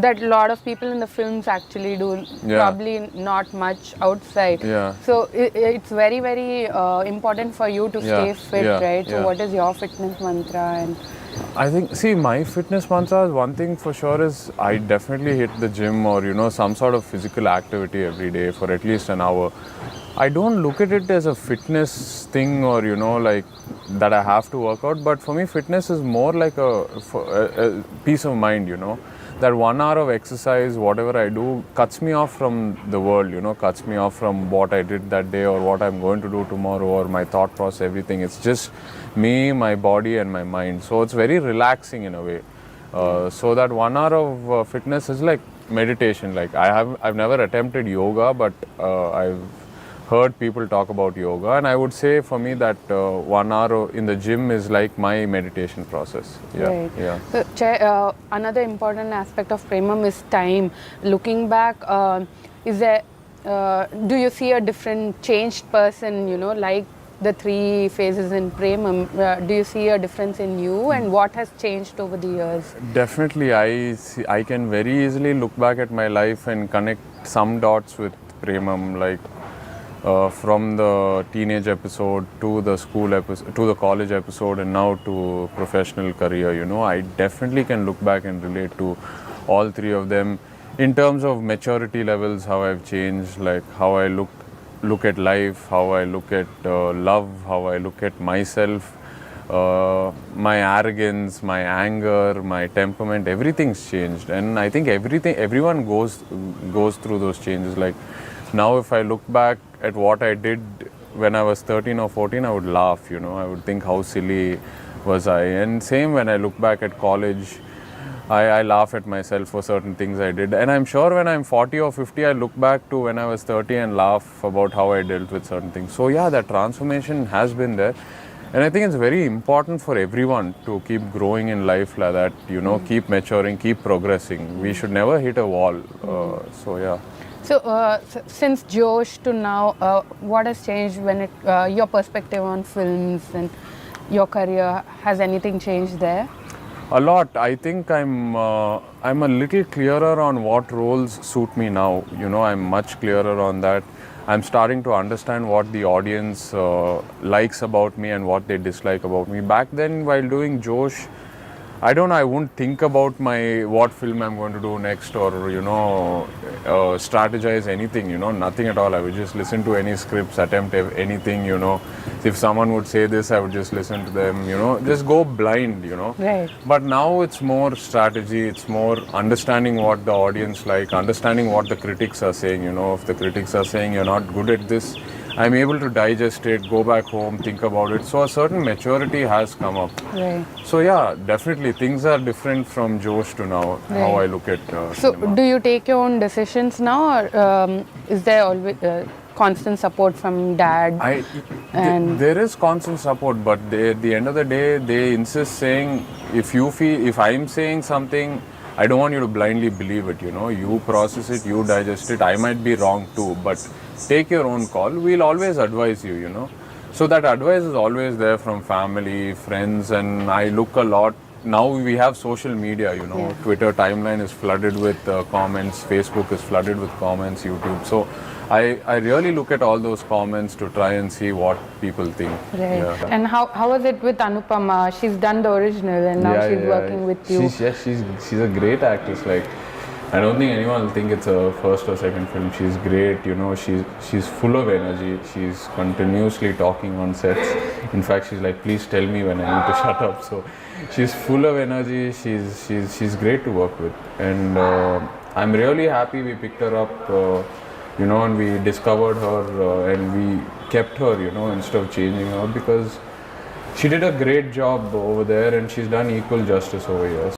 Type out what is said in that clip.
that a lot of people in the films actually do, probably not much outside. So it's very, very important for you to stay fit, right? So what is your fitness mantra? And I think, see, my fitness mantra is one thing for sure is I definitely hit the gym or, some sort of physical activity every day for at least an hour. I don't look at it as a fitness thing or, like that I have to work out. But for me, fitness is more like a peace of mind, That 1 hour of exercise, whatever I do, cuts me off from the world, cuts me off from what I did that day or what I'm going to do tomorrow or my thought process, everything. It's just me, my body and my mind. So it's very relaxing in a way. So that 1 hour of fitness is like meditation. Like I've never attempted yoga, but I've heard people talk about yoga, and I would say for me that 1 hour in the gym is like my meditation process. Right. So, another important aspect of Premam is time. Looking back, is there? Do you see a different, changed person? Like the 3 phases in Premam. Do you see a difference in you, and what has changed over the years? Definitely, I can very easily look back at my life and connect some dots with Premam, like. From the teenage episode to the school episode to the college episode and now to professional career, I definitely can look back and relate to all 3 of them in terms of maturity levels, how I've changed, like how I look at life, how I look at love, how I look at myself, my arrogance, my anger, my temperament, everything's changed. And I think everyone goes through those changes. Like now if I look back at what I did when I was 13 or 14, I would laugh, I would think how silly was I. And same when I look back at college, I laugh at myself for certain things I did. And I'm sure when I'm 40 or 50, I look back to when I was 30 and laugh about how I dealt with certain things. So yeah, that transformation has been there. And I think it's very important for everyone to keep growing in life like that, keep maturing, keep progressing. We should never hit a wall. So yeah. So, since Josh to now, what has changed when your perspective on films and your career? Has anything changed there? A lot. I think I'm a little clearer on what roles suit me now. I'm much clearer on that. I'm starting to understand what the audience likes about me and what they dislike about me. Back then, while doing Josh, I wouldn't think about what film I'm going to do next or, strategize anything, nothing at all. I would just listen to any scripts, attempt anything, If someone would say this, I would just listen to them, just go blind, Right. But now it's more strategy, it's more understanding what the audience like, understanding what the critics are saying, if the critics are saying you're not good at this, I'm able to digest it, go back home, think about it. So a certain maturity has come up. Right. So yeah, definitely things are different from Josh to now, how I look at So cinema. do you take your own decisions now, or is there always constant support from dad? There is constant support, but at the end of the day, they insist saying, if I'm saying something, I don't want you to blindly believe it, you process it, you digest it. I might be wrong too, but take your own call. We'll always advise you, So that advice is always there from family, friends, and I look a lot. Now we have social media, Twitter timeline is flooded with comments, Facebook is flooded with comments, YouTube. So I really look at all those comments to try and see what people think. Right. Yeah. And how was it with Anupama? She's done the original and now she's working with you. She's a great actress. Like, I don't think anyone will think it's her first or second film. She's great, she's full of energy. She's continuously talking on sets. In fact, she's like, please tell me when I need to shut up. So she's full of energy. She's great to work with. And I'm really happy we picked her up, and we discovered her and we kept her, instead of changing her, because she did a great job over there and she's done equal justice over here.